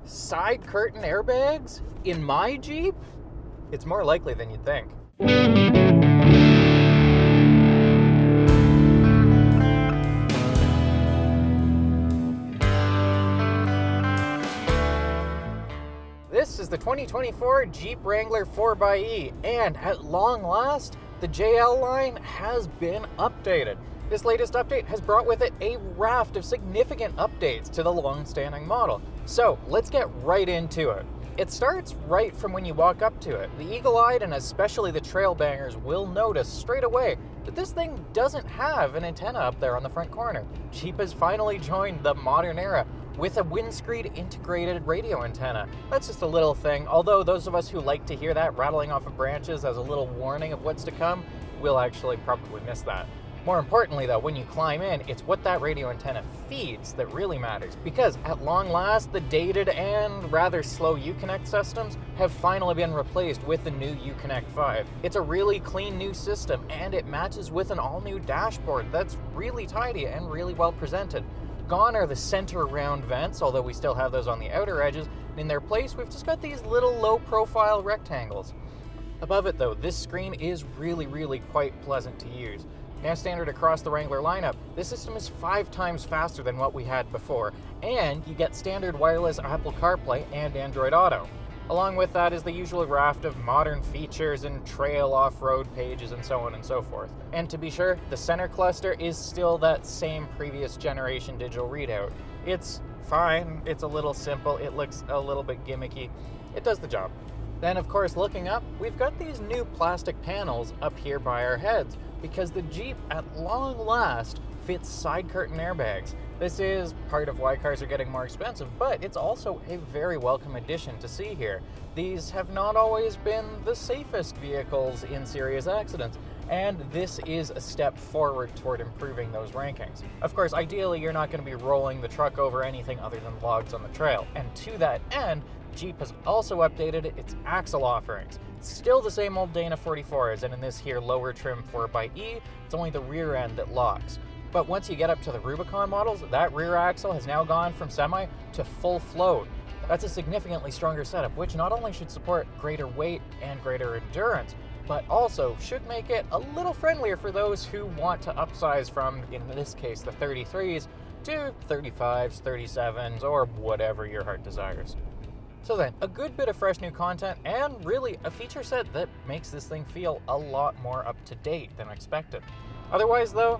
Side curtain airbags in my Jeep? It's more likely than you'd think. This is the 2024 Jeep Wrangler 4xe, and at long last, the JL line has been updated. This latest update has brought with it a raft of significant updates to the long-standing model. So let's get right into it. It starts right from when you walk up to it. The eagle-eyed and especially the trail bangers will notice straight away that this thing doesn't have an antenna up there on the front corner. Jeep has finally joined the modern era with a windscreen integrated radio antenna. That's just a little thing, although those of us who like to hear that rattling off of branches as a little warning of what's to come will actually probably miss that. More importantly though, when you climb in, it's what that radio antenna feeds that really matters, because at long last, the dated and rather slow Uconnect systems have finally been replaced with the new Uconnect 5. It's a really clean new system, and it matches with an all-new dashboard that's really tidy and really well presented. Gone are the center round vents, although we still have those on the outer edges. In their place, we've just got these little low-profile rectangles. Above it though, this screen is really quite pleasant to use. Now standard across the Wrangler lineup, this system is 5 times faster than what we had before, and you get standard wireless Apple CarPlay and Android Auto. Along with that is the usual raft of modern features and trail off-road pages and so on and so forth. And to be sure, the center cluster is still that same previous generation digital readout. It's fine, it's a little simple, it looks a little bit gimmicky, it does the job. Then of course, looking up, we've got these new plastic panels up here by our heads, because the Jeep, at long last, fits side curtain airbags. This is part of why cars are getting more expensive, but it's also a very welcome addition to see here. These have not always been the safest vehicles in serious accidents, and this is a step forward toward improving those rankings. Of course, ideally, you're not going to be rolling the truck over anything other than logs on the trail, and to that end, Jeep has also updated its axle offerings. It's still the same old Dana 44s, and in this here lower trim 4xe, it's only the rear end that locks. But once you get up to the Rubicon models, that rear axle has now gone from semi to full float. That's a significantly stronger setup, which not only should support greater weight and greater endurance, but also should make it a little friendlier for those who want to upsize from, in this case, the 33s to 35s, 37s, or whatever your heart desires. So then, a good bit of fresh new content, and really a feature set that makes this thing feel a lot more up to date than expected. Otherwise though,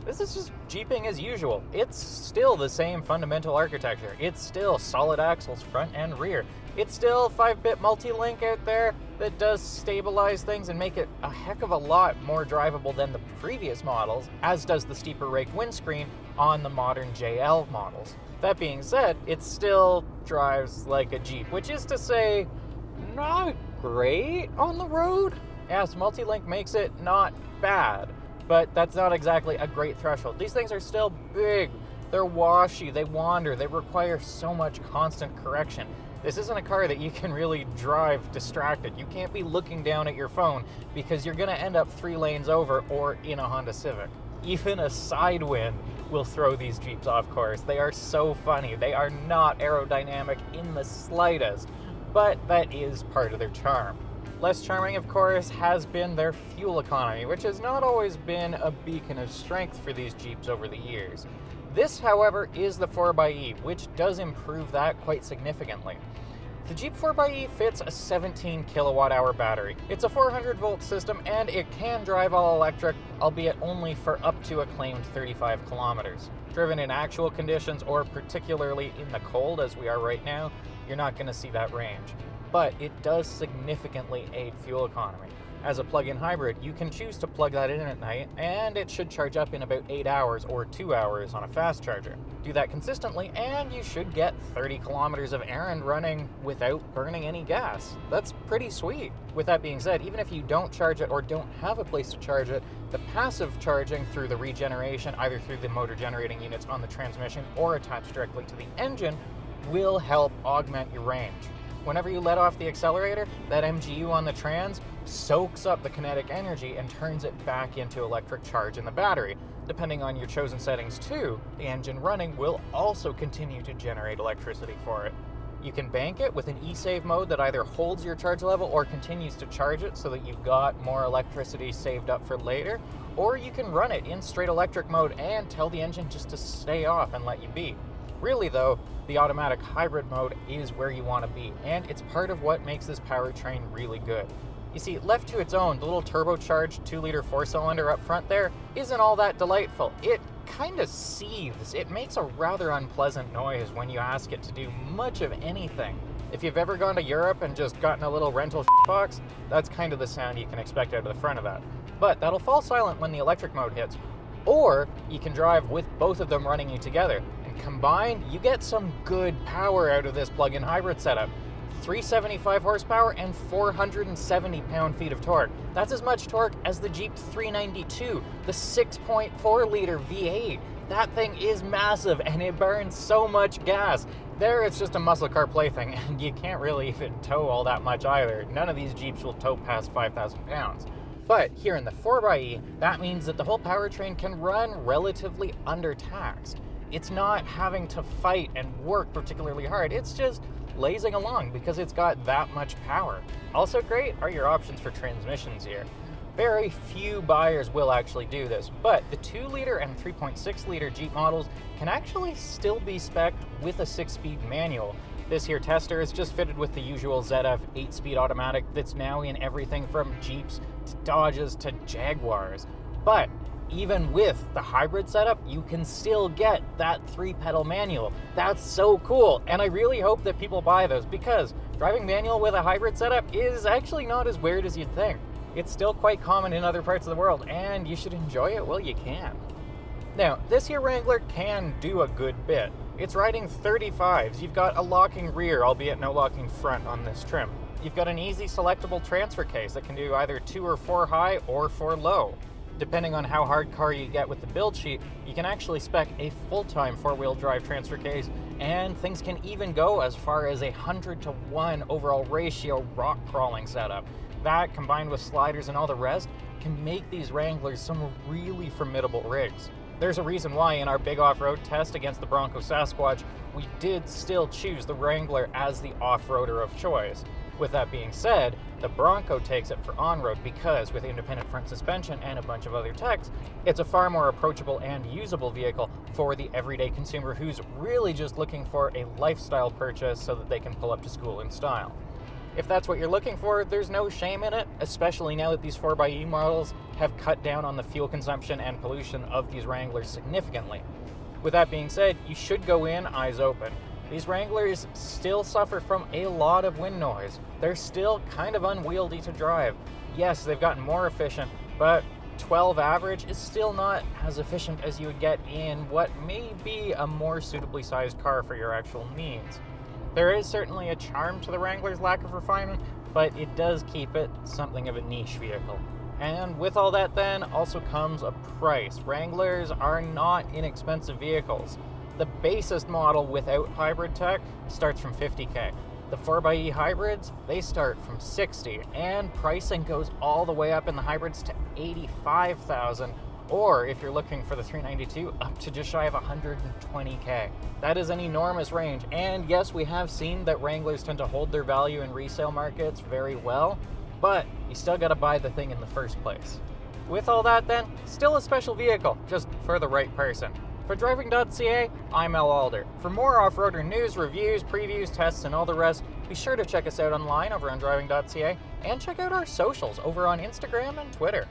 this is just Jeeping as usual. It's still the same fundamental architecture. It's still solid axles front and rear. It's still 5-bit multi-link out there that does stabilize things and make it a heck of a lot more drivable than the previous models, as does the steeper rake windscreen on the modern JL models. That being said, it still drives like a Jeep, which is to say, not great on the road. Yes, multi-link makes it not bad, but that's not exactly a great threshold. These things are still big, they're washy, they wander, they require so much constant correction. This isn't a car that you can really drive distracted. You can't be looking down at your phone because you're gonna end up 3 lanes over or in a Honda Civic. Even a side wind will throw these Jeeps off course. They are so funny. They are not aerodynamic in the slightest, but that is part of their charm. Less charming, of course, has been their fuel economy, which has not always been a beacon of strength for these Jeeps over the years. This, however, is the 4xe, which does improve that quite significantly. The Jeep 4xe fits a 17 kilowatt-hour battery. It's a 400-volt system, and it can drive all electric, albeit only for up to a claimed 35 kilometers. Driven in actual conditions, or particularly in the cold as we are right now, you're not going to see that range. But it does significantly aid fuel economy. As a plug-in hybrid, you can choose to plug that in at night, and it should charge up in about 8 hours or 2 hours on a fast charger. Do that consistently, and you should get 30 kilometers of errand running without burning any gas. That's pretty sweet. With that being said, even if you don't charge it or don't have a place to charge it, the passive charging through the regeneration, either through the motor generating units on the transmission or attached directly to the engine, will help augment your range. Whenever you let off the accelerator, that MGU on the trans soaks up the kinetic energy and turns it back into electric charge in the battery. Depending on your chosen settings too, the engine running will also continue to generate electricity for it. You can bank it with an e-save mode that either holds your charge level or continues to charge it so that you've got more electricity saved up for later, or you can run it in straight electric mode and tell the engine just to stay off and let you be. Really though, the automatic hybrid mode is where you want to be, and it's part of what makes this powertrain really good. You see, left to its own, the little turbocharged 2-liter 4-cylinder up front there isn't all that delightful. It kind of seethes. It makes a rather unpleasant noise when you ask it to do much of anything. If you've ever gone to Europe and just gotten a little rental box, that's kind of the sound you can expect out of the front of that. But that'll fall silent when the electric mode hits. Or you can drive with both of them running together, and combined, you get some good power out of this plug-in hybrid setup. 375 horsepower and 470 pound-feet of torque. That's as much torque as the Jeep 392, the 6.4-liter V8. That thing is massive, and it burns so much gas. There, it's just a muscle car plaything, and you can't really even tow all that much either. None of these Jeeps will tow past 5,000 pounds. But here in the 4xe, that means that the whole powertrain can run relatively undertaxed. It's not having to fight and work particularly hard. It's just lazing along because it's got that much power. Also great are your options for transmissions here. Very few buyers will actually do this, but the 2-liter and 3.6-liter Jeep models can actually still be spec'd with a 6-speed manual. This here tester is just fitted with the usual ZF 8-speed automatic that's now in everything from Jeeps to Dodges to Jaguars. But even with the hybrid setup, you can still get that 3-pedal manual. That's so cool, and I really hope that people buy those because driving manual with a hybrid setup is actually not as weird as you'd think. It's still quite common in other parts of the world, and you should enjoy it while you can. Now, this here Wrangler can do a good bit. It's riding 35s. You've got a locking rear, albeit no locking front on this trim. You've got an easy selectable transfer case that can do either 2 or 4 high or 4 low. Depending on how hardcore you get with the build sheet, you can actually spec a full-time 4-wheel drive transfer case, and things can even go as far as a 100-to-1 overall ratio rock crawling setup. That, combined with sliders and all the rest, can make these Wranglers some really formidable rigs. There's a reason why in our big off-road test against the Bronco Sasquatch, we did still choose the Wrangler as the off-roader of choice. With that being said, the Bronco takes it for on-road because with independent front suspension and a bunch of other techs, it's a far more approachable and usable vehicle for the everyday consumer who's really just looking for a lifestyle purchase so that they can pull up to school in style. If that's what you're looking for, there's no shame in it, especially now that these 4xe models have cut down on the fuel consumption and pollution of these Wranglers significantly. With that being said, you should go in eyes open. These Wranglers still suffer from a lot of wind noise. They're still kind of unwieldy to drive. Yes, they've gotten more efficient, but 12 average is still not as efficient as you would get in what may be a more suitably sized car for your actual needs. There is certainly a charm to the Wrangler's lack of refinement, but it does keep it something of a niche vehicle. And with all that then also comes a price. Wranglers are not inexpensive vehicles. The basest model without hybrid tech starts from $50,000. The 4xe hybrids, they start from $60,000, and pricing goes all the way up in the hybrids to $85,000, or if you're looking for the 392, up to just shy of $120,000. That is an enormous range, and yes, we have seen that Wranglers tend to hold their value in resale markets very well, but you still gotta buy the thing in the first place. With all that then, still a special vehicle, just for the right person. For Driving.ca, I'm Al Alder. For more off-roader news, reviews, previews, tests, and all the rest, be sure to check us out online over on Driving.ca, and check out our socials over on Instagram and Twitter.